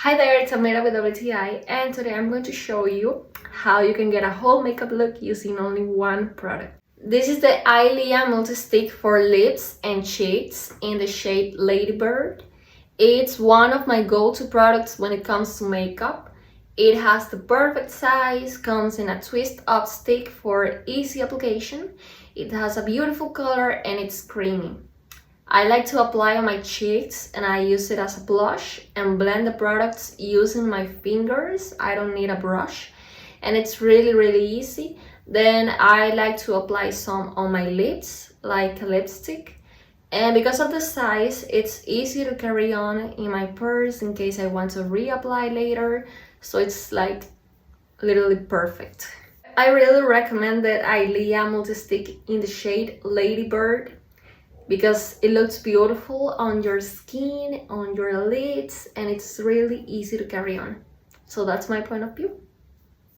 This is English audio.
Hi there, it's Amira with WTI, and today I'm going to show you how you can get a whole makeup look using only one product. This is the ILIA multi-stick for lips and cheeks in the shade Ladybird. It's one of my go-to products when it comes to makeup. It has the perfect size, comes in a twist-up stick for easy application. It has a beautiful color and it's creamy. I like to apply on my cheeks and I use it as a blush and blend the products using my fingers. I don't need a brush and it's really easy. Then I like to apply some on my lips like a lipstick, and because of the size it's easy to carry on in my purse in case I want to reapply later, so it's like literally perfect. I really recommend that ILIA multi-stick in the shade Ladybird because it looks beautiful on your skin, on your lids, and it's really easy to carry on. So that's my point of view.